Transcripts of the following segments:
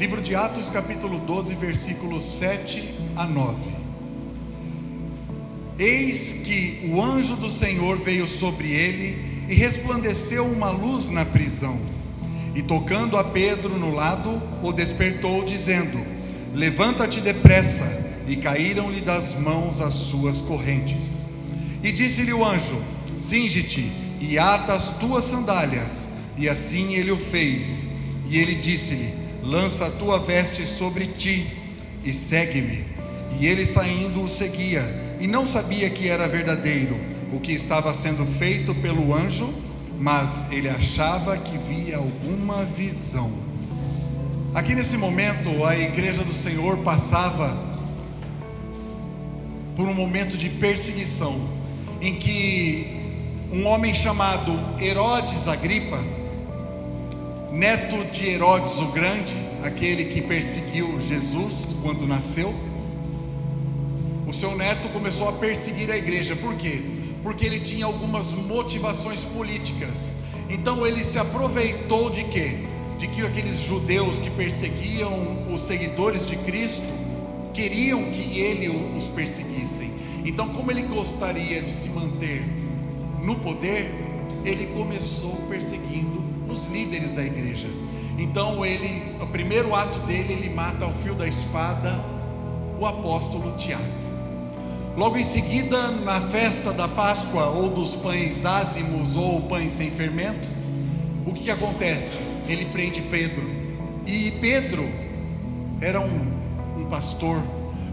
Livro de Atos, capítulo 12, versículos 7 a 9. Eis que o anjo do Senhor veio sobre ele e resplandeceu uma luz na prisão. E tocando a Pedro no lado, o despertou, dizendo: levanta-te depressa. E caíram-lhe das mãos as suas correntes. E disse-lhe o anjo: cinge-te e ata as tuas sandálias. E assim ele o fez. E ele disse-lhe: lança a tua veste sobre ti e segue-me. E ele saindo o seguia, e não sabia que era verdadeiro o que estava sendo feito pelo anjo, mas ele achava que via alguma visão. Aqui nesse momento, a igreja do Senhor passava por um momento de perseguição, em que um homem chamado Herodes Agripa, neto de Herodes o Grande, aquele que perseguiu Jesus quando nasceu, o seu neto começou a perseguir a igreja. Por quê? Porque ele tinha algumas motivações políticas. Então ele se aproveitou de quê? De que aqueles judeus que perseguiam os seguidores de Cristo queriam que ele os perseguissem. Então, como ele gostaria de se manter no poder, ele começou perseguindo os líderes da igreja. Então o primeiro ato dele, ele mata ao fio da espada o apóstolo Tiago. Logo em seguida, na festa da Páscoa, ou dos pães ázimos, ou pães sem fermento, o que acontece? Ele prende Pedro. E Pedro era um pastor,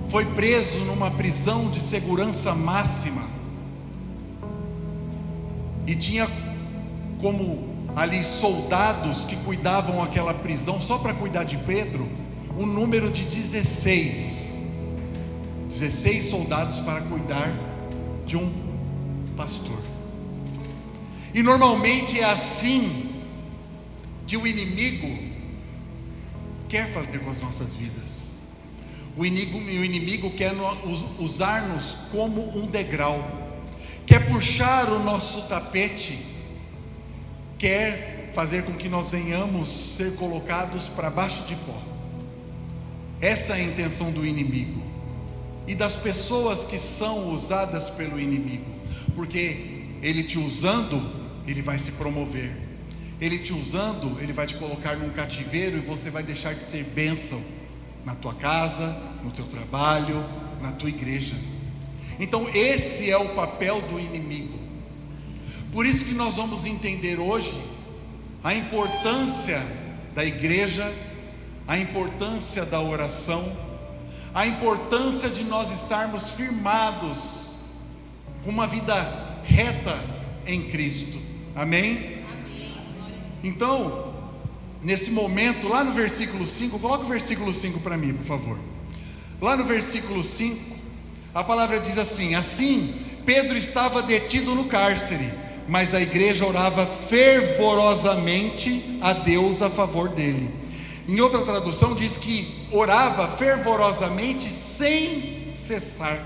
foi preso numa prisão de segurança máxima, e tinha como ali soldados que cuidavam aquela prisão, só para cuidar de Pedro, um número de 16 soldados para cuidar de um pastor. E normalmente é assim que o inimigo quer fazer com as nossas vidas. O inimigo quer usar-nos como um degrau, quer puxar o nosso tapete, quer fazer com que nós venhamos ser colocados para baixo de pó. Essa é a intenção do inimigo e das pessoas que são usadas pelo inimigo, porque ele te usando, ele vai se promover. Ele te usando, ele vai te colocar num cativeiro, e você vai deixar de ser bênção na tua casa, no teu trabalho, na tua igreja. Então esse é o papel do inimigo. Por isso que nós vamos entender hoje a importância da igreja, a importância da oração, a importância de nós estarmos firmados com uma vida reta em Cristo. Amém? Então, nesse momento, lá no versículo 5, coloca o versículo 5 para mim, por favor. Lá no versículo 5, a palavra diz assim: assim, Pedro estava detido no cárcere, mas a igreja orava fervorosamente a Deus a favor dele. Em outra tradução diz que orava fervorosamente sem cessar.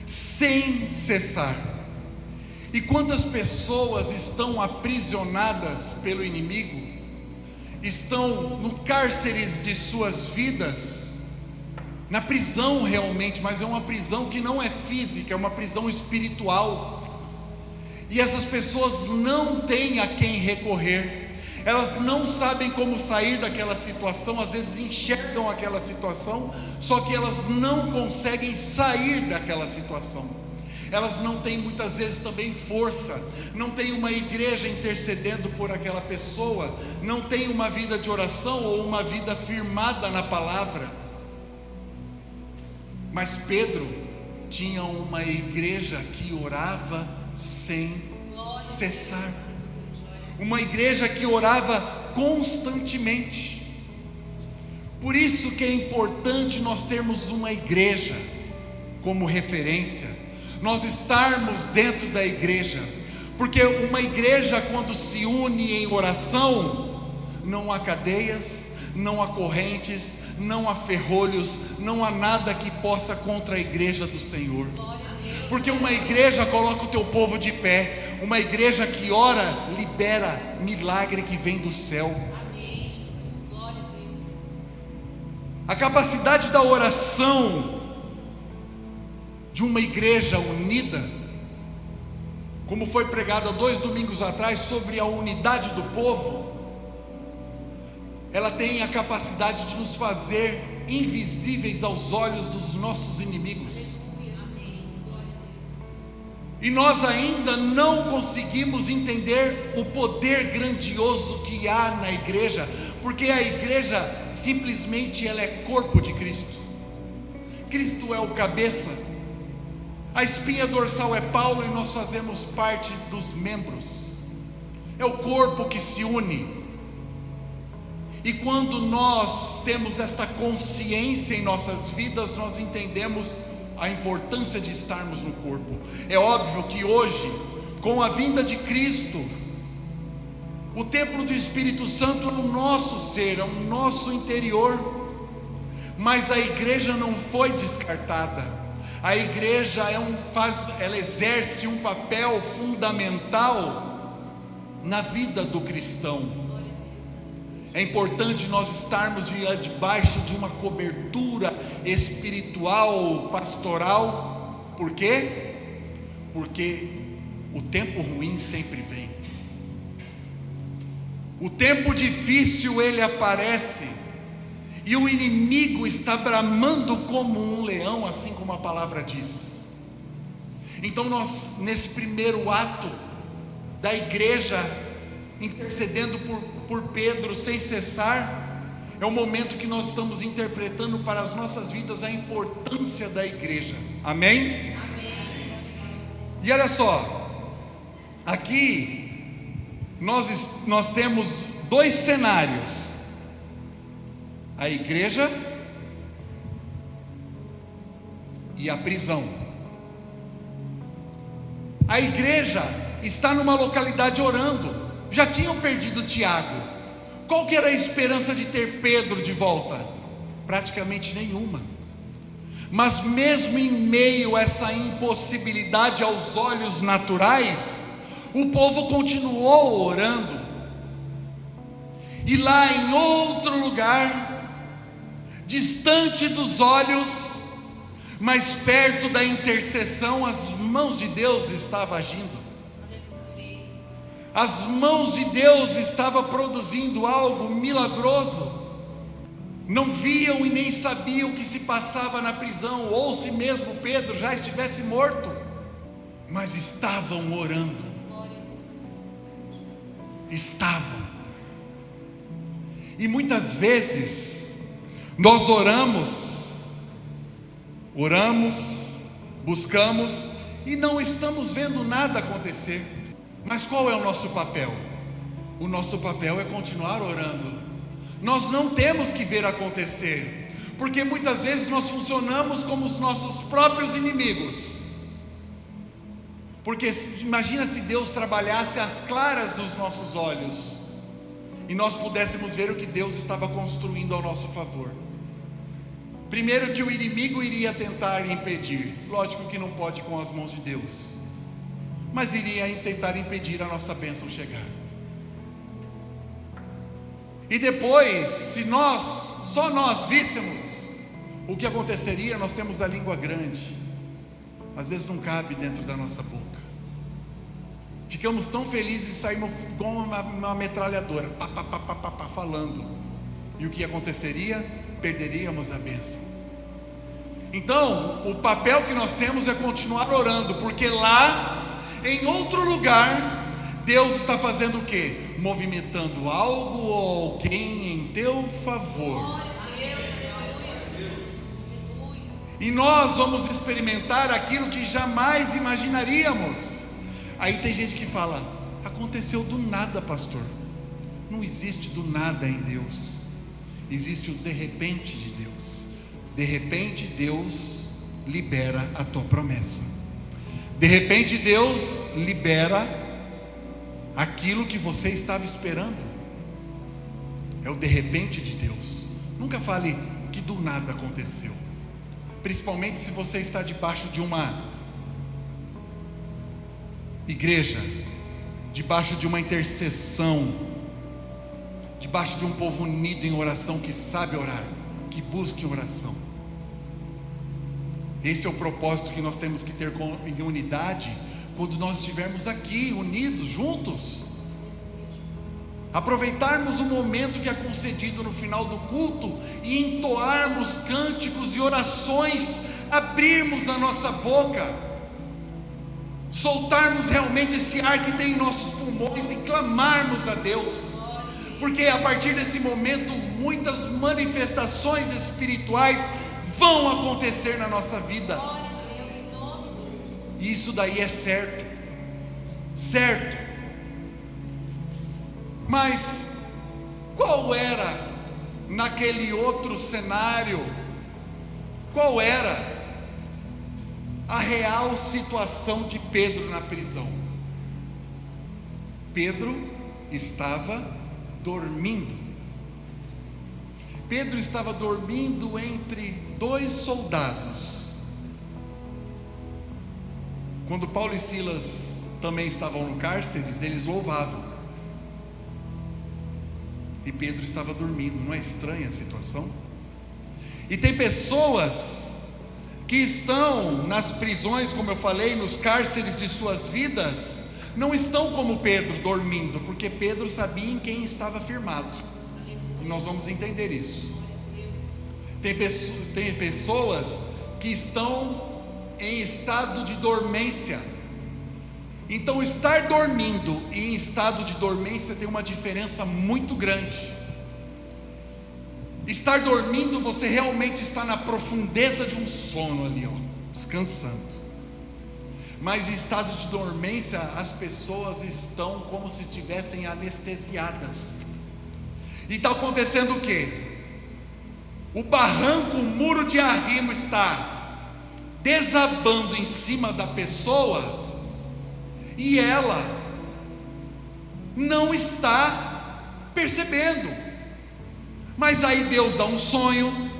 Sem cessar. E quantas pessoas estão aprisionadas pelo inimigo, estão no cárcere de suas vidas, na prisão realmente, mas é uma prisão que não é física, é uma prisão espiritual. E essas pessoas não têm a quem recorrer, elas não sabem como sair daquela situação, às vezes enxergam aquela situação, só que elas não conseguem sair daquela situação. Elas não têm muitas vezes também força, não tem uma igreja intercedendo por aquela pessoa, não tem uma vida de oração ou uma vida firmada na palavra. Mas Pedro tinha uma igreja que orava sem cessar, uma igreja que orava constantemente. Por isso que é importante nós termos uma igreja como referência, nós estarmos dentro da igreja, porque uma igreja, quando se une em oração, não há cadeias, não há correntes, não há ferrolhos, não há nada que possa contra a igreja do Senhor. Porque uma igreja coloca o teu povo de pé, uma igreja que ora, libera milagre que vem do céu. capacidade da oração de uma igreja unida, como foi pregado há 2 domingos atrás sobre a unidade do povo, ela tem a capacidade de nos fazer invisíveis aos olhos dos nossos inimigos. E nós ainda não conseguimos entender o poder grandioso que há na igreja, porque a igreja simplesmente ela é corpo de Cristo. Cristo é o cabeça, a espinha dorsal é Paulo e nós fazemos parte dos membros. É o corpo que se une. E quando nós temos esta consciência em nossas vidas, nós entendemos a importância de estarmos no corpo. É óbvio que hoje, com a vinda de Cristo, o templo do Espírito Santo é o nosso ser, é o nosso interior, mas a igreja não foi descartada. A igreja ela exerce um papel fundamental na vida do cristão. É importante nós estarmos debaixo de uma cobertura espiritual, pastoral. Por quê? Porque o tempo ruim sempre vem. O tempo difícil ele aparece, e o inimigo está bramando como um leão, assim como a palavra diz. Então nós, nesse primeiro ato da igreja, intercedendo por Pedro sem cessar, é o momento que nós estamos interpretando para as nossas vidas a importância da igreja. Amém? Amém. E olha só, aqui nós temos 2 cenários: a igreja e a prisão. A igreja está numa localidade orando. Já tinham perdido Tiago. Qual que era a esperança de ter Pedro de volta? Praticamente nenhuma. Mas mesmo em meio a essa impossibilidade aos olhos naturais, o povo continuou orando. E lá em outro lugar, distante dos olhos, mas perto da intercessão, as mãos de Deus estavam agindo. As mãos de Deus estavam produzindo algo milagroso. Não viam e nem sabiam o que se passava na prisão, ou se mesmo Pedro já estivesse morto, mas estavam orando. Estavam. E muitas vezes nós oramos, buscamos e não estamos vendo nada acontecer. Mas qual é o nosso papel? O nosso papel é continuar orando. Nós não temos que ver acontecer, porque muitas vezes nós funcionamos como os nossos próprios inimigos. Porque imagina se Deus trabalhasse às claras dos nossos olhos e nós pudéssemos ver o que Deus estava construindo ao nosso favor. Primeiro, que o inimigo iria tentar impedir. Lógico que não pode com as mãos de Deus, mas iria tentar impedir a nossa bênção chegar. E depois, se só nós víssemos o que aconteceria, nós temos a língua grande, às vezes não cabe dentro da nossa boca. Ficamos tão felizes e saímos com uma metralhadora, falando. E o que aconteceria? Perderíamos a bênção. Então, o papel que nós temos é continuar orando, porque lá, em outro lugar, Deus está fazendo o quê? Movimentando algo ou alguém em teu favor. E nós vamos experimentar aquilo que jamais imaginaríamos. Aí tem gente que fala: aconteceu do nada, pastor. Não existe do nada em Deus. Existe o de repente de Deus. De repente Deus libera a tua promessa. De repente Deus libera aquilo que você estava esperando. É o de repente de Deus. Nunca fale que do nada aconteceu, principalmente se você está debaixo de uma igreja, debaixo de uma intercessão, debaixo de um povo unido em oração que sabe orar. que busquem oração. Esse é o propósito que nós temos que ter em unidade, quando nós estivermos aqui, unidos, juntos. Aproveitarmos o momento que é concedido no final do culto e entoarmos cânticos e orações, abrirmos a nossa boca, soltarmos realmente esse ar que tem em nossos pulmões e clamarmos a Deus, porque a partir desse momento muitas manifestações espirituais vão acontecer na nossa vida. E isso daí é certo. Mas qual era, naquele outro cenário, qual era a real situação de Pedro na prisão? Pedro estava dormindo. Pedro estava dormindo entre dois soldados. Quando Paulo e Silas também estavam no cárcere, eles louvavam. E Pedro estava dormindo. Não é estranha a situação? E tem pessoas que estão nas prisões, como eu falei, nos cárceres de suas vidas, não estão como Pedro, dormindo, porque Pedro sabia em quem estava firmado. E nós vamos entender isso. Tem pessoas que estão em estado de dormência. Então, estar dormindo e em estado de dormência tem uma diferença muito grande. Estar dormindo, você realmente está na profundeza de um sono ali, descansando. Mas em estado de dormência, as pessoas estão como se estivessem anestesiadas. E está acontecendo o quê? O barranco, o muro de arrimo está desabando em cima da pessoa, e ela não está percebendo. Mas aí Deus dá um sonho,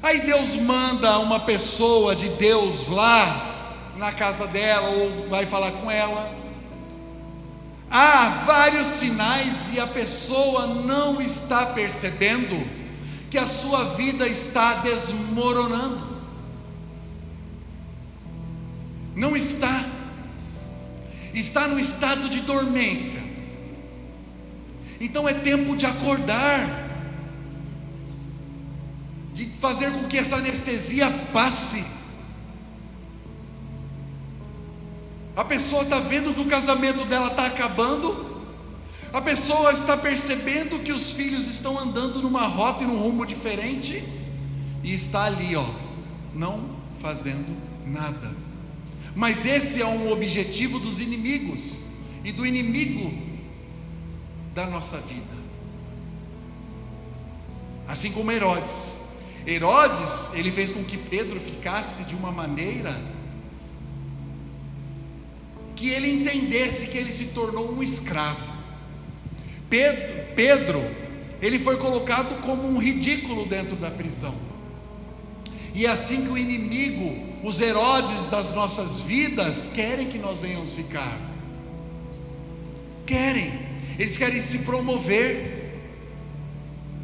aí Deus manda uma pessoa de Deus lá na casa dela, ou vai falar com ela. Há vários sinais e a pessoa não está percebendo que a sua vida está desmoronando. Não está. Está no estado de dormência. Então é tempo de acordar, de fazer com que essa anestesia passe. A pessoa está vendo que o casamento dela está acabando, a pessoa está percebendo que os filhos estão andando numa rota e num rumo diferente, e está ali, não fazendo nada. Mas esse é um objetivo dos inimigos e do inimigo da nossa vida. Assim como Herodes, ele fez com que Pedro ficasse de uma maneira que ele entendesse que ele se tornou um escravo. Pedro, ele foi colocado como um ridículo dentro da prisão. E é assim que o inimigo, os Herodes das nossas vidas, querem que nós venhamos ficar. Eles querem se promover,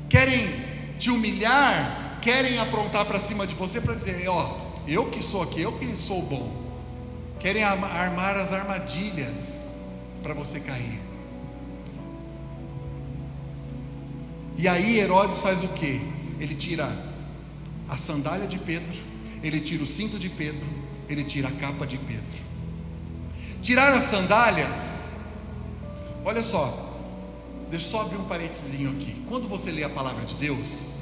querem te humilhar, querem aprontar para cima de você para dizer, eu que sou aqui, eu que sou bom. Querem armar as armadilhas para você cair. E aí Herodes faz o quê? Ele tira a sandália de Pedro, ele tira o cinto de Pedro, ele tira a capa de Pedro. Tirar as sandálias, olha só, deixa eu só abrir um parentezinho aqui. Quando você lê a palavra de Deus,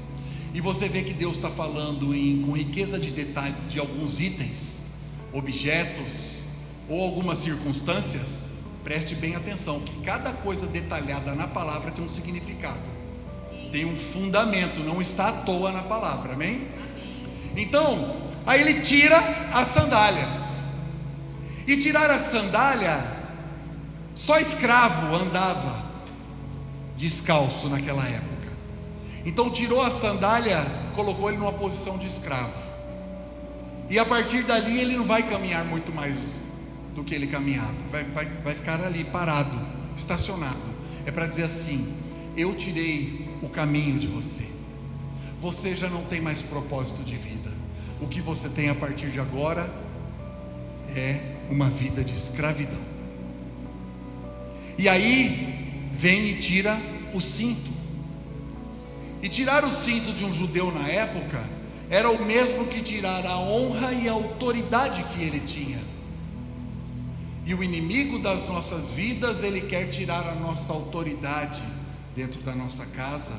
e você vê que Deus está falando com riqueza de detalhes de alguns itens, objetos, ou algumas circunstâncias, preste bem atenção, que cada coisa detalhada na palavra tem um significado, tem um fundamento, não está à toa na palavra, amém? Então, aí ele tira as sandálias, e tirar a sandália, só escravo andava descalço naquela época. Então vai a sandália, colocou ele numa posição de escravo, e a partir dali ele não vai caminhar muito mais do que ele caminhava, vai ficar ali parado, estacionado. É para dizer assim: eu tirei o caminho de você, você já não tem mais propósito de vida. O que você tem a partir de agora é uma vida de escravidão. E aí vem e tira o cinto. E tirar o cinto de um judeu na época era o mesmo que tirar a honra e a autoridade que ele tinha. E o inimigo das nossas vidas, ele quer tirar a nossa autoridade dentro da nossa casa,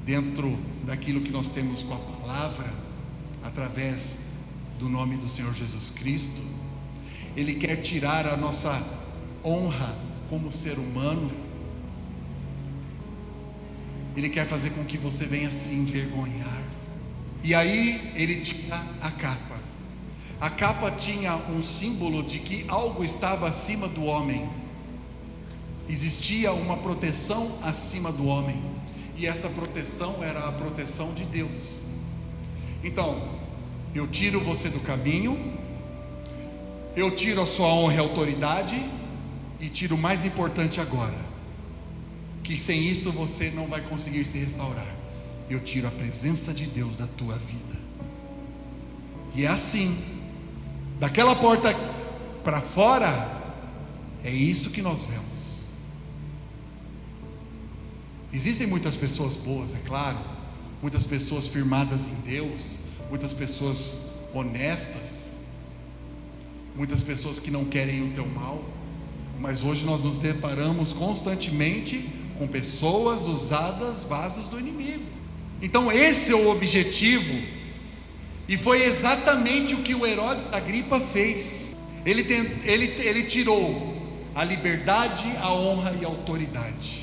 dentro daquilo que nós temos com a palavra, através do nome do Senhor Jesus Cristo. Ele quer tirar a nossa honra como ser humano. Ele quer fazer com que você venha se envergonhar. E aí ele tira a capa. A capa tinha um símbolo de que algo estava acima do homem. Existia uma proteção acima do homem. E essa proteção era a proteção de Deus. Então, eu tiro você do caminho, eu tiro a sua honra e autoridade, e tiro o mais importante agora, que sem isso você não vai conseguir se restaurar. Eu tiro a presença de Deus da tua vida. E é assim, daquela porta para fora, é isso que nós vemos. Existem muitas pessoas boas, é claro, muitas pessoas firmadas em Deus, muitas pessoas honestas, muitas pessoas que não querem o teu mal, mas hoje nós nos deparamos constantemente com pessoas usadas, vasos do inimigo. Então esse é o objetivo, e foi exatamente o que o Herodes Agripa fez. Ele tirou a liberdade, a honra e a autoridade.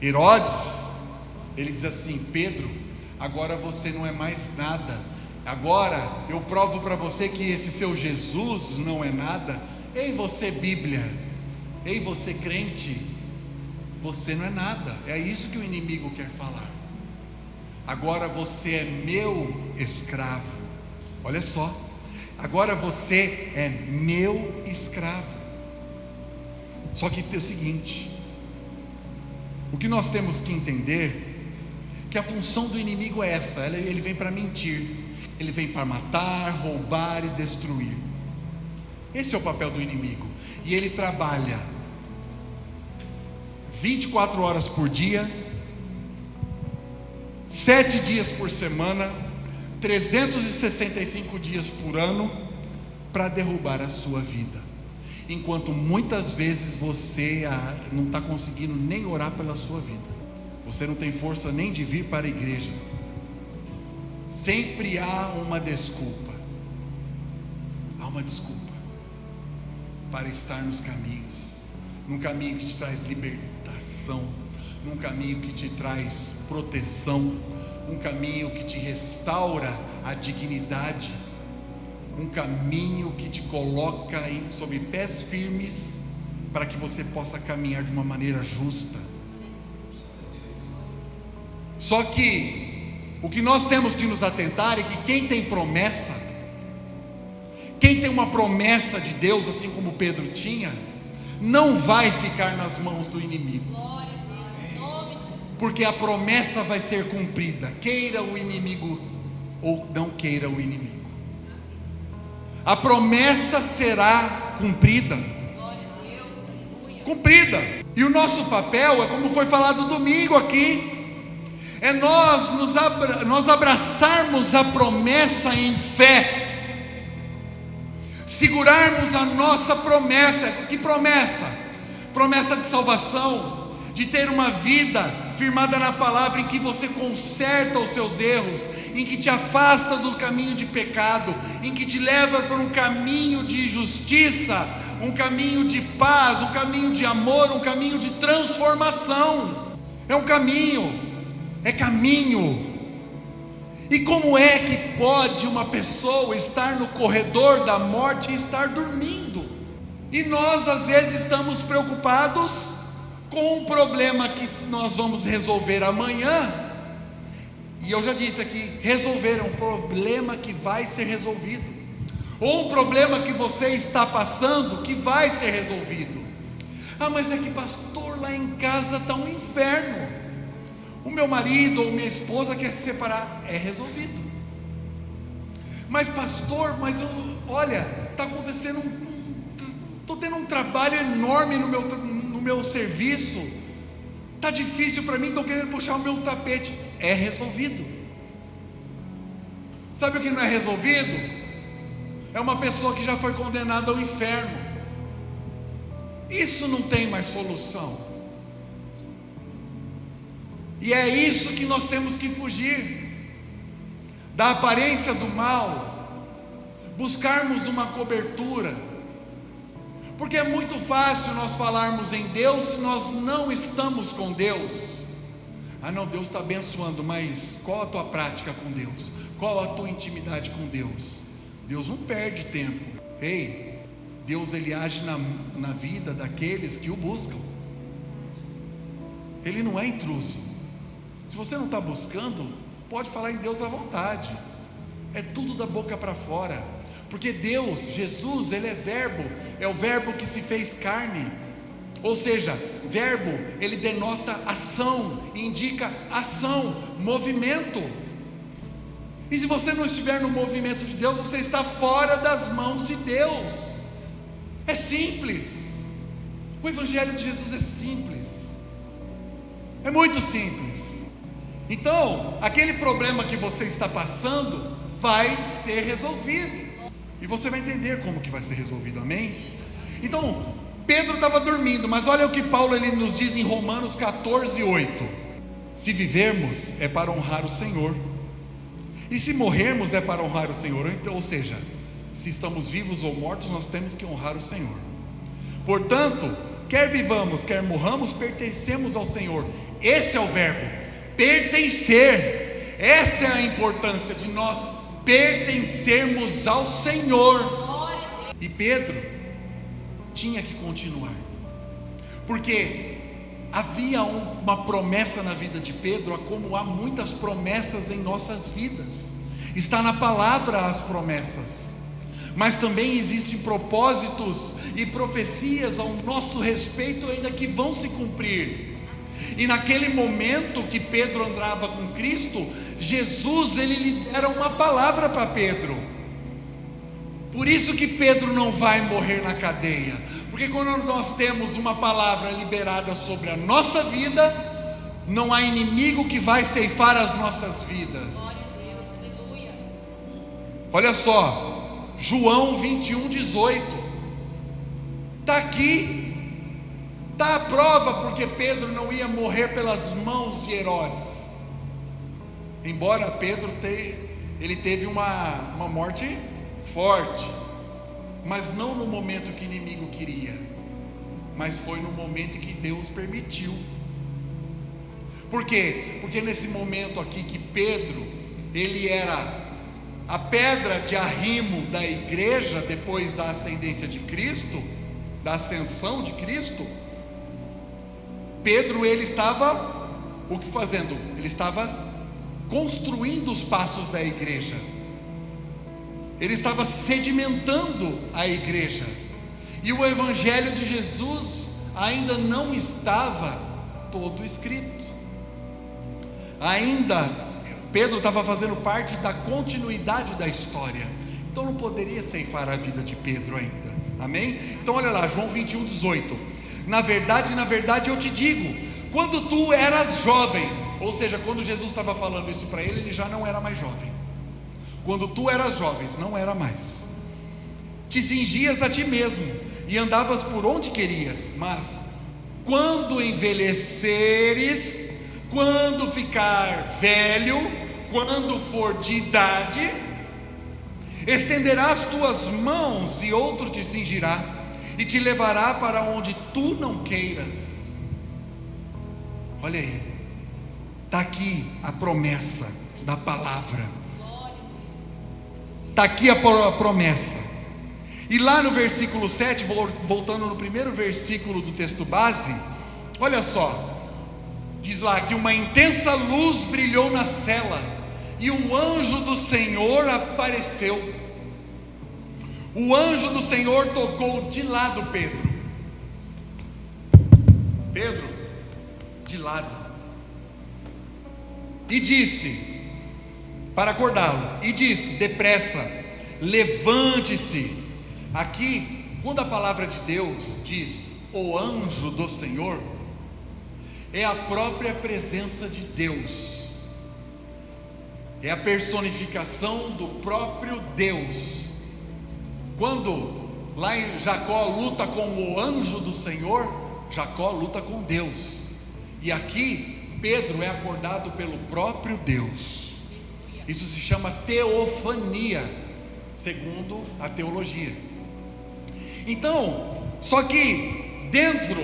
Herodes, ele diz assim: Pedro, agora você não é mais nada, agora eu provo para você que esse seu Jesus não é nada. Ei você Bíblia, ei você crente, você não é nada. É isso que o inimigo quer falar. Agora você é meu escravo. Olha só, agora você é meu escravo. Só que tem o seguinte, o que nós temos que entender, que a função do inimigo é essa, ele vem para mentir, ele vem para matar, roubar e destruir. Esse é o papel do inimigo, e ele trabalha 24 horas por dia, 7 dias por semana, 365 dias por ano, para derrubar a sua vida. Enquanto muitas vezes você não está conseguindo nem orar pela sua vida, você não tem força nem de vir para a igreja. Sempre há uma desculpa, para estar nos caminhos, num caminho que te traz libertação, num caminho que te traz proteção, um caminho que te restaura a dignidade, um caminho que te coloca sob pés firmes, para que você possa caminhar de uma maneira justa. Só que o que nós temos que nos atentar é que quem tem promessa, quem tem uma promessa de Deus, assim como Pedro tinha, não vai ficar nas mãos do inimigo, porque a promessa vai ser cumprida, queira o inimigo ou não queira o inimigo. A promessa será cumprida. Cumprida. E o nosso papel é como foi falado domingo aqui, é nós abraçarmos a promessa em fé, segurarmos a nossa promessa. Que promessa? Promessa de salvação, de ter uma vida firmada na palavra, em que você conserta os seus erros, em que te afasta do caminho de pecado, em que te leva para um caminho de justiça, um caminho de paz, um caminho de amor, um caminho de transformação. É um caminho, é caminho. E como é que pode uma pessoa estar no corredor da morte e estar dormindo? E nós às vezes estamos preocupados com um problema que nós vamos resolver amanhã. E eu já disse aqui, resolver é um problema que vai ser resolvido, ou um problema que você está passando que vai ser resolvido. Ah, mas é que pastor, lá em casa está um inferno. O meu marido ou minha esposa quer se separar, é resolvido. Mas pastor, olha, está acontecendo estou tendo um trabalho enorme no meu serviço, está difícil para mim, estão querendo puxar o meu tapete. É resolvido. Sabe o que não é resolvido? É uma pessoa que já foi condenada ao inferno. Isso não tem mais solução. E é isso que nós temos que fugir, da aparência do mal, buscarmos uma cobertura. Porque é muito fácil nós falarmos em Deus se nós não estamos com Deus. Ah não, Deus está abençoando, mas qual a tua prática com Deus? Qual a tua intimidade com Deus? Deus não perde tempo. Ei, Deus ele age na vida daqueles que o buscam. Ele não é intruso. Se você não está buscando, pode falar em Deus à vontade. É tudo da boca para fora. Porque Deus, Jesus, ele é verbo, é o verbo que se fez carne. Ou seja, verbo, ele denota ação, indica ação, movimento. E se você não estiver no movimento de Deus, você está fora das mãos de Deus. É simples. O Evangelho de Jesus é simples. É muito simples. Então, aquele problema que você está passando vai ser resolvido. E você vai entender como que vai ser resolvido, amém? Então, Pedro estava dormindo, mas olha o que Paulo ele nos diz em Romanos 14:8. Se vivermos é para honrar o Senhor, e se morrermos é para honrar o Senhor. Então, ou seja, se estamos vivos ou mortos, nós temos que honrar o Senhor. Portanto, quer vivamos, quer morramos, pertencemos ao Senhor. Esse é o verbo, pertencer. Essa é a importância de nós pertencermos ao Senhor. E Pedro tinha que continuar, porque havia uma promessa na vida de Pedro, como há muitas promessas em nossas vidas. Está na palavra as promessas, mas também existem propósitos e profecias ao nosso respeito ainda que vão se cumprir. E naquele momento que Pedro andava com Cristo, Jesus ele libera uma palavra para Pedro. Por isso que Pedro não vai morrer na cadeia, porque quando nós temos uma palavra liberada sobre a nossa vida, não há inimigo que vai ceifar as nossas vidas. Glória a Deus, aleluia. Olha só, João 21:18 está aqui. Está a prova porque Pedro não ia morrer pelas mãos de Herodes. Embora Pedro ele teve uma morte forte, mas não no momento que o inimigo queria, mas foi no momento que Deus permitiu. Por quê? Porque nesse momento aqui que Pedro, ele era a pedra de arrimo da igreja depois da ascendência de Cristo, da ascensão de Cristo, Pedro ele estava o que fazendo? Ele estava construindo os passos da igreja. Ele estava sedimentando a igreja. E o Evangelho de Jesus ainda não estava todo escrito. Ainda Pedro estava fazendo parte da continuidade da história. Então não poderia ceifar a vida de Pedro ainda. Amém? Então olha lá, João 21:18. Na verdade eu te digo, quando tu eras jovem, ou seja, quando Jesus estava falando isso para ele já não era mais jovem. Quando tu eras jovem, não era mais. Te cingias a ti mesmo e andavas por onde querias, mas quando envelheceres, quando ficar velho, quando for de idade, estenderás tuas mãos e outro te cingirá e te levará para onde tu não queiras. Olha aí, está aqui a promessa da palavra, está aqui a promessa. E lá no versículo 7, voltando no primeiro versículo do texto base, olha só, diz lá que uma intensa luz brilhou na cela e o anjo do Senhor apareceu. O anjo do Senhor tocou de lado Pedro, de lado. E disse, para acordá-lo, e disse: depressa, levante-se. Aqui, quando a palavra de Deus diz o anjo do Senhor, é a própria presença de Deus, é a personificação do próprio Deus. Quando lá em Jacó luta com o anjo do Senhor, Jacó luta com Deus. E aqui Pedro é acordado pelo próprio Deus. Isso se chama teofania, segundo a teologia. Então, só que dentro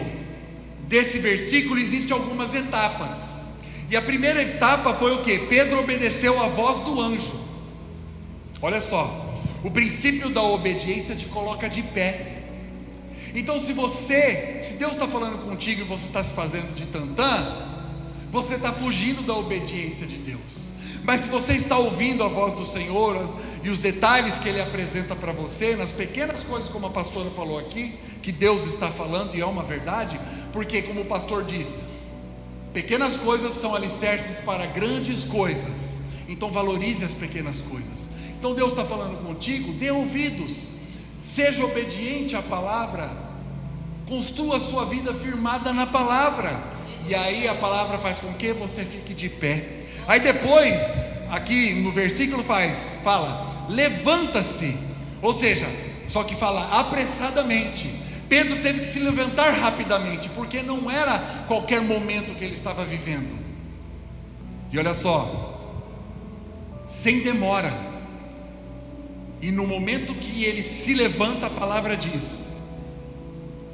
desse versículo existem algumas etapas. E a primeira etapa foi o que? Pedro obedeceu à voz do anjo. Olha só, o princípio da obediência te coloca de pé. Então se Deus está falando contigo e você está se fazendo de tantã, você está fugindo da obediência de Deus. Mas se você está ouvindo a voz do Senhor e os detalhes que Ele apresenta para você, nas pequenas coisas, como a pastora falou aqui, que Deus está falando, e é uma verdade, porque como o pastor diz, pequenas coisas são alicerces para grandes coisas. Então valorize as pequenas coisas. Então Deus está falando contigo, dê ouvidos, seja obediente à palavra, construa a sua vida firmada na palavra. E aí a palavra faz com que você fique de pé. Aí depois, aqui no versículo fala, levanta-se. Ou seja, só que fala apressadamente. Pedro teve que se levantar rapidamente, porque não era qualquer momento que ele estava vivendo. E olha só, sem demora. E no momento que ele se levanta, a palavra diz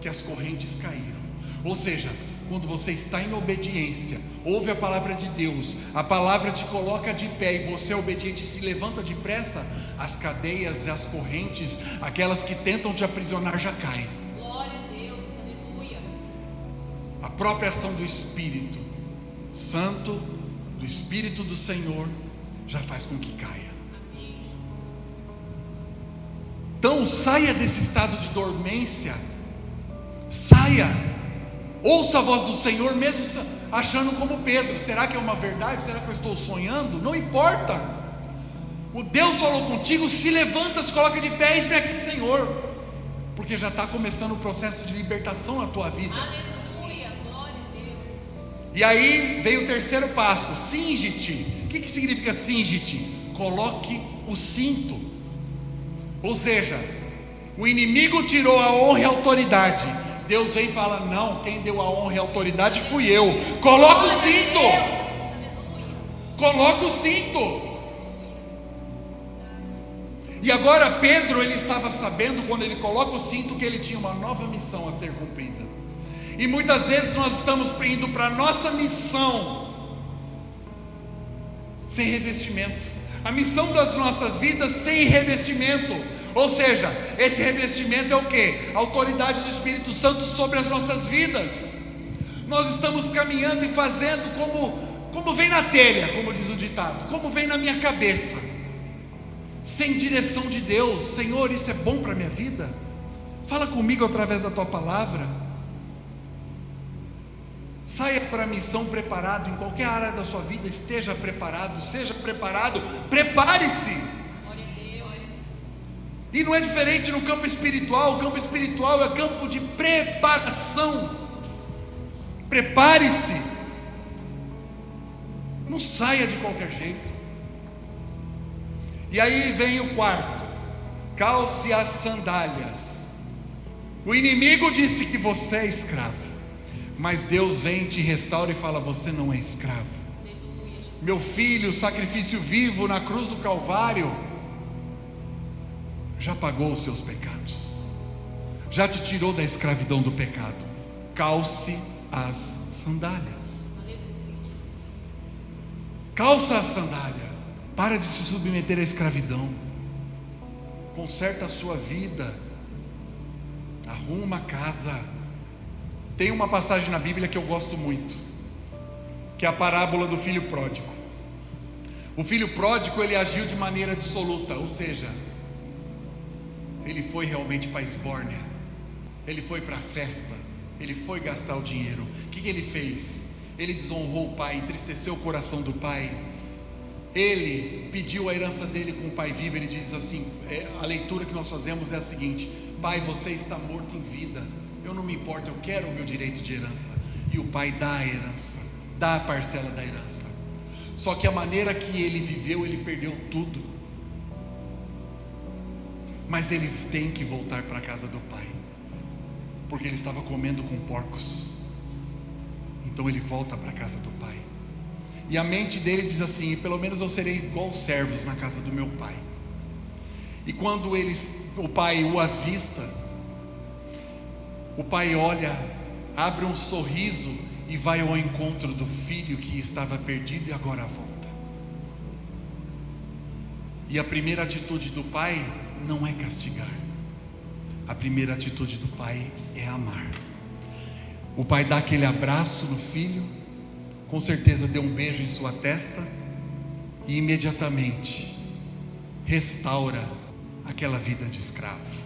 que as correntes caíram. Ou seja, quando você está em obediência, ouve a palavra de Deus, a palavra te coloca de pé e você é obediente e se levanta depressa, as cadeias e as correntes, aquelas que tentam te aprisionar, já caem. Glória a Deus, aleluia. A própria ação do Espírito Santo, do Espírito do Senhor, já faz com que caia. Amém, Jesus. Então saia desse estado de dormência, saia, ouça a voz do Senhor, mesmo achando como Pedro, será que é uma verdade? Será que eu estou sonhando? Não importa, o Deus falou contigo, se levanta, se coloca de pé, eis-me aqui, Senhor, porque já está começando o processo de libertação na tua vida. Aleluia, glória a Deus. E aí veio o terceiro passo, cinge-te. O que significa cinge-te? Coloque o cinto. Ou seja, o inimigo tirou a honra e a autoridade, Deus vem e fala, não, quem deu a honra e a autoridade fui eu. Coloca o cinto. Coloca o cinto. E agora Pedro, ele estava sabendo, quando ele coloca o cinto, que ele tinha uma nova missão a ser cumprida. E muitas vezes nós estamos indo para a nossa missão sem revestimento. A missão das nossas vidas sem revestimento. Ou seja, esse revestimento é o que? A autoridade do Espírito Santo sobre as nossas vidas. Nós estamos caminhando e fazendo como vem na telha, como diz o ditado, como vem na minha cabeça, sem direção de Deus. Senhor, isso é bom para a minha vida? Fala comigo através da tua palavra. Saia para a missão preparado, em qualquer área da sua vida, esteja preparado, seja preparado, prepare-se. E não é diferente no campo espiritual. O campo espiritual é campo de preparação. Prepare-se. Não saia de qualquer jeito. E aí vem o quarto: calce as sandálias. O inimigo disse que você é escravo, mas Deus vem e te restaura e fala, você não é escravo. Meu filho, o sacrifício vivo na cruz do Calvário já pagou os seus pecados, já te tirou da escravidão do pecado. Calce as sandálias. Calça a sandália. Para de se submeter à escravidão. Conserta a sua vida. Arruma a casa. Tem uma passagem na Bíblia que eu gosto muito, que é a parábola do filho pródigo. O filho pródigo, ele agiu de maneira dissoluta, ou seja, ele foi realmente para a esbórnia, ele foi para a festa, ele foi gastar o dinheiro. O que ele fez? ele desonrou o pai, entristeceu o coração do pai. Ele pediu a herança dele com o pai vivo. Ele diz assim, a leitura que nós fazemos é a seguinte: pai, você está morto em vida, eu não me importo, eu quero o meu direito de herança. E o pai dá a herança, dá a parcela da herança. Só que a maneira que ele viveu, ele perdeu tudo. Mas ele tem que voltar para a casa do pai, porque ele estava comendo com porcos. Então ele volta para a casa do pai. E a mente dele diz assim: pelo menos eu serei igual os servos na casa do meu pai. E quando o pai o avista, o pai olha, abre um sorriso e vai ao encontro do filho que estava perdido e agora volta. E a primeira atitude do pai não é castigar. A primeira atitude do pai é amar. O pai dá aquele abraço no filho, com certeza deu um beijo em sua testa e imediatamente restaura aquela vida de escravo.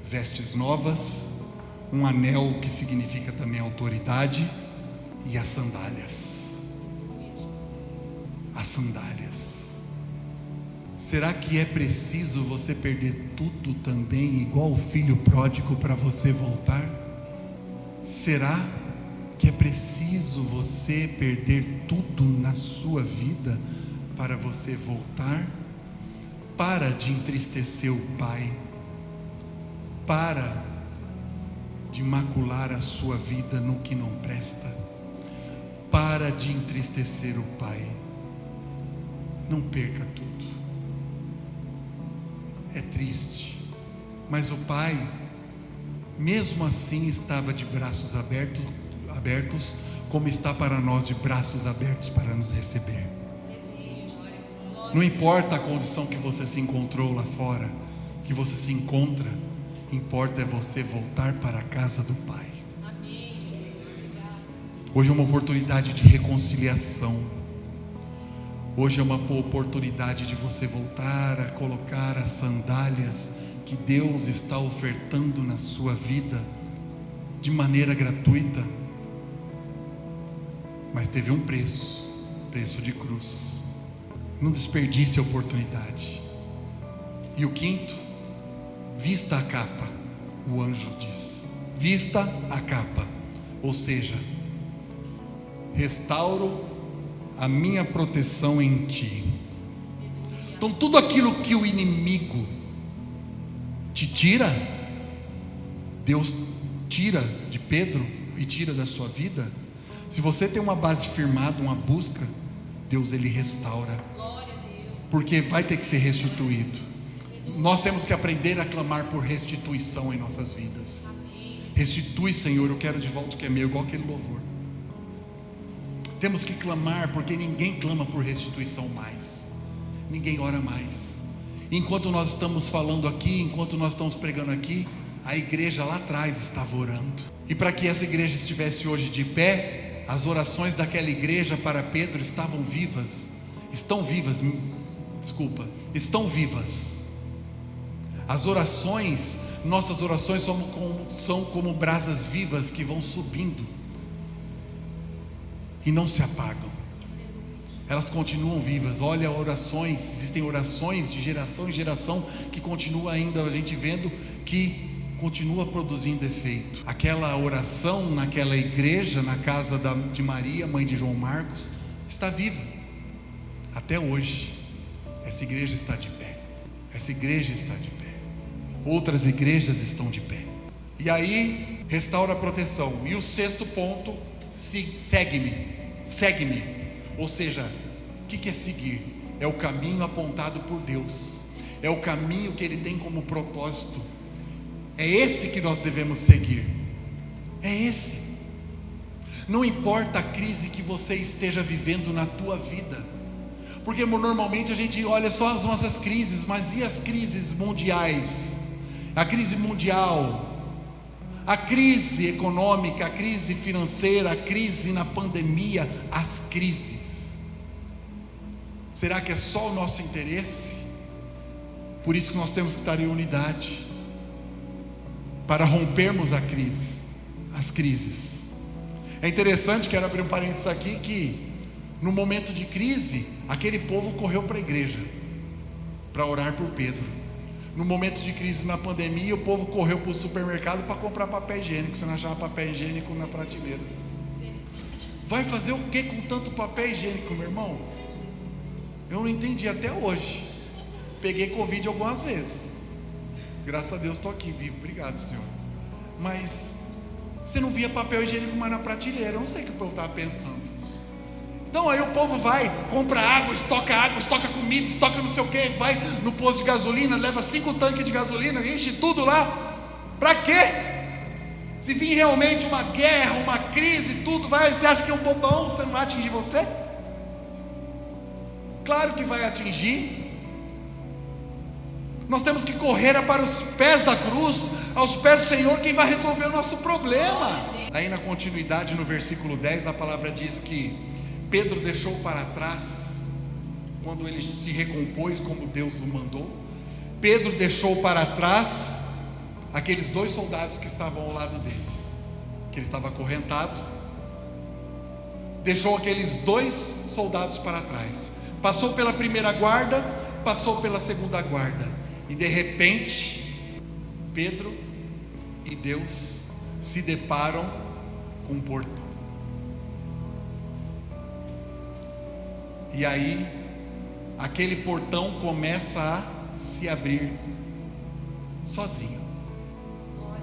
Vestes novas, um anel que significa também autoridade, e as sandálias. As sandálias. Será que é preciso você perder tudo também, igual o filho pródigo, para você voltar? Será que é preciso você perder tudo na sua vida para você voltar? Para de entristecer o pai. Para de macular a sua vida no que não presta. Para de entristecer o pai. Não perca tudo. É triste, mas o pai, mesmo assim, estava de braços abertos, como está para nós de braços abertos para nos receber. Não importa a condição que você se encontrou lá fora, que você se encontra, importa é você voltar para a casa do pai. Hoje é uma oportunidade de reconciliação. Hoje é uma oportunidade de você voltar a colocar as sandálias que Deus está ofertando na sua vida de maneira gratuita. Mas teve um preço de cruz. Não desperdice a oportunidade. E o quinto, vista a capa. O anjo diz: vista a capa. Ou seja, restauro a minha proteção em ti. Então tudo aquilo que o inimigo te tira, Deus tira de Pedro e tira da sua vida. Se você tem uma base firmada, uma busca, Deus ele restaura, porque vai ter que ser restituído. Nós temos que aprender a clamar por restituição em nossas vidas. Restitui, Senhor, eu quero de volta o que é meu, igual aquele louvor. Temos que clamar, porque ninguém clama por restituição mais, ninguém ora mais. Enquanto nós estamos falando aqui, enquanto nós estamos pregando aqui, a igreja lá atrás estava orando. E para que essa igreja estivesse hoje de pé, as orações daquela igreja para Pedro estavam vivas. Estão vivas. As orações, nossas orações são como brasas vivas que vão subindo e não se apagam. Elas continuam vivas. Olha, orações, existem orações de geração em geração que continua ainda, a gente vendo que continua produzindo efeito. Aquela oração naquela igreja, na casa de Maria, mãe de João Marcos, está viva até hoje. Essa igreja está de pé. Essa igreja está de pé. Outras igrejas estão de pé. E aí, restaura a proteção. E o sexto ponto, segue-me. Ou seja, o que é seguir? É o caminho apontado por Deus. É o caminho que Ele tem como propósito. É esse que nós devemos seguir. É esse. Não importa a crise que você esteja vivendo na tua vida, porque normalmente a gente olha só as nossas crises, mas e as crises mundiais? A crise mundial, a crise econômica, a crise financeira, a crise na pandemia, as crises. Será que é só o nosso interesse? Por isso que nós temos que estar em unidade, para rompermos as crises. É interessante, quero abrir um parênteses aqui, que no momento de crise, aquele povo correu para a igreja para orar por Pedro. No momento de crise na pandemia, o povo correu para o supermercado para comprar papel higiênico. Você não achava papel higiênico na prateleira. Vai fazer o que com tanto papel higiênico, meu irmão? Eu não entendi até hoje. Peguei Covid algumas vezes. Graças a Deus estou aqui vivo. Obrigado, Senhor. Mas você não via papel higiênico mais na prateleira. Eu não sei o que o povo estava pensando. Então aí o povo vai, compra água, estoca comida, estoca não sei o que, vai no posto de gasolina, leva 5 tanques de gasolina, enche tudo lá. Para quê? Se vir realmente uma guerra, uma crise, tudo vai, você acha que é um bobão, você não vai atingir você? Claro que vai atingir. Nós temos que correr para os pés da cruz, aos pés do Senhor, quem vai resolver o nosso problema. Aí na continuidade, no versículo 10, a palavra diz que Pedro deixou para trás, quando ele se recompôs como Deus o mandou, Pedro deixou para trás aqueles 2 soldados que estavam ao lado dele, que ele estava acorrentado, deixou aqueles 2 soldados para trás, passou pela primeira guarda, passou pela segunda guarda, e de repente, Pedro e Deus se deparam com um portão. E aí, aquele portão começa a se abrir sozinho.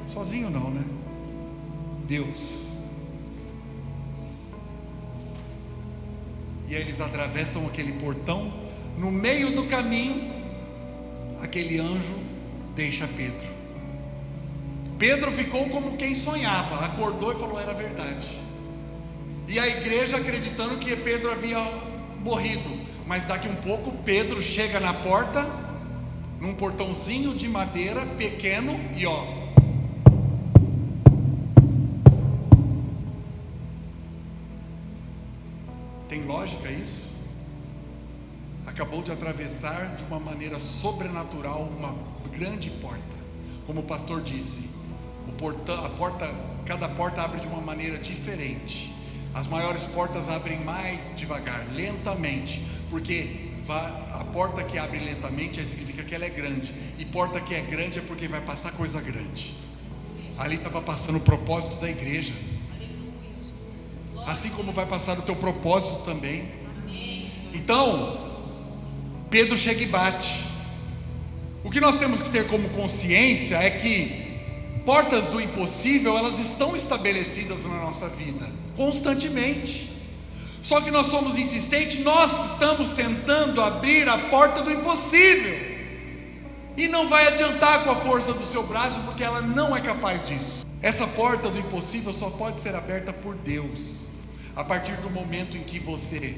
Sozinho não, né? Deus. E aí eles atravessam aquele portão. No meio do caminho, aquele anjo deixa Pedro. Pedro ficou como quem sonhava. Acordou e falou: era verdade. E a igreja acreditando que Pedro havia morrido, mas daqui um pouco Pedro chega na porta, num portãozinho de madeira pequeno, e ó, tem lógica isso? Acabou de atravessar de uma maneira sobrenatural uma grande porta. Como o pastor disse, cada porta abre de uma maneira diferente. As maiores portas abrem mais devagar, lentamente, porque a porta que abre lentamente significa que ela é grande, e porta que é grande é porque vai passar coisa grande. Ali estava passando o propósito da igreja, assim como vai passar o teu propósito também. Então, Pedro chega e bate. O que nós temos que ter como consciência é que portas do impossível, elas estão estabelecidas na nossa vida, constantemente. Só que nós somos insistentes, nós estamos tentando abrir a porta do impossível, e não vai adiantar com a força do seu braço, porque ela não é capaz disso. Essa porta do impossível só pode ser aberta por Deus, a partir do momento em que você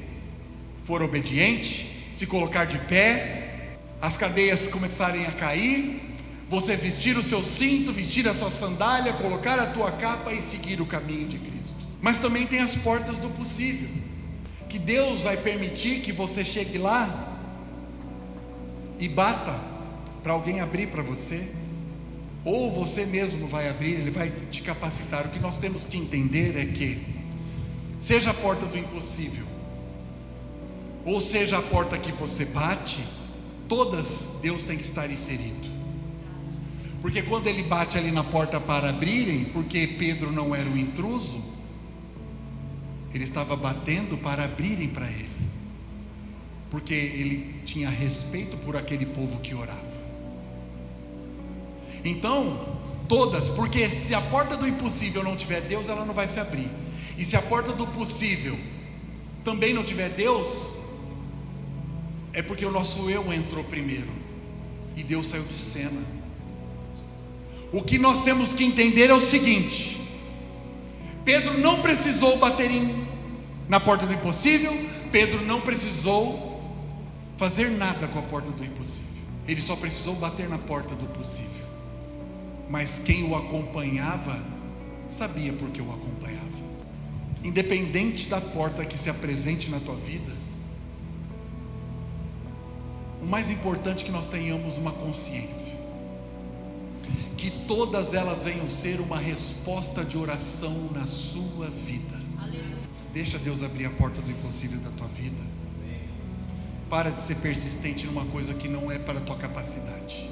for obediente, se colocar de pé, as cadeias começarem a cair, você vestir o seu cinto, vestir a sua sandália, colocar a tua capa e seguir o caminho de Cristo. Mas também tem as portas do possível, que Deus vai permitir que você chegue lá e bata para alguém abrir para você, ou você mesmo vai abrir, Ele vai te capacitar. O que nós temos que entender é que, seja a porta do impossível, ou seja a porta que você bate, todas Deus tem que estar inserido. Porque quando ele bate ali na porta para abrirem, porque Pedro não era um intruso, ele estava batendo para abrirem para ele, porque ele tinha respeito por aquele povo que orava. Então, todas, porque se a porta do impossível não tiver Deus, ela não vai se abrir. E se a porta do possível também não tiver Deus, é porque o nosso eu entrou primeiro e Deus saiu de cena. O que nós temos que entender é o seguinte: Pedro não precisou bater na porta do impossível, Pedro não precisou fazer nada com a porta do impossível, ele só precisou bater na porta do possível. Mas quem o acompanhava sabia porque o acompanhava. Independente da porta que se apresente na tua vida, o mais importante é que nós tenhamos uma consciência que todas elas venham ser uma resposta de oração na sua vida. Deixa Deus abrir a porta do impossível da tua vida. Para de ser persistente numa coisa que não é para a tua capacidade.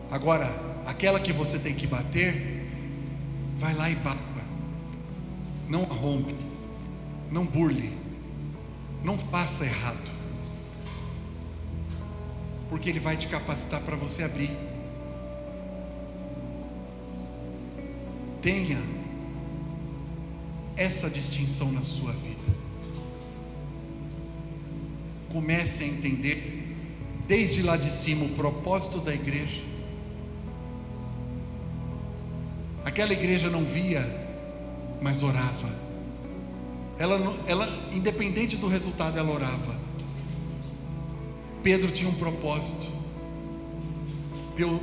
Agora, aquela que você tem que bater, vai lá e bata. Não arrompe, não burle, não faça errado, porque Ele vai te capacitar para você abrir. Tenha essa distinção na sua vida. Comece a entender desde lá de cima o propósito da igreja. Aquela igreja não via, mas orava. Ela, independente do resultado, ela orava. Pedro tinha um propósito.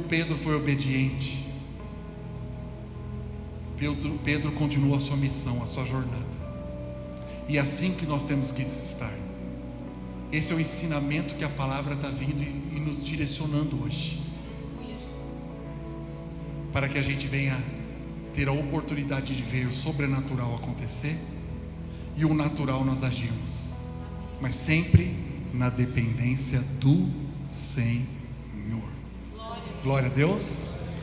Pedro foi obediente. Pedro continuou a sua missão, a sua jornada. E é assim que nós temos que estar. Esse é o ensinamento que a palavra está vindo e nos direcionando hoje, para que a gente venha ter a oportunidade de ver o sobrenatural acontecer e o natural nós agirmos, mas sempre na dependência do Senhor. Glória a Deus.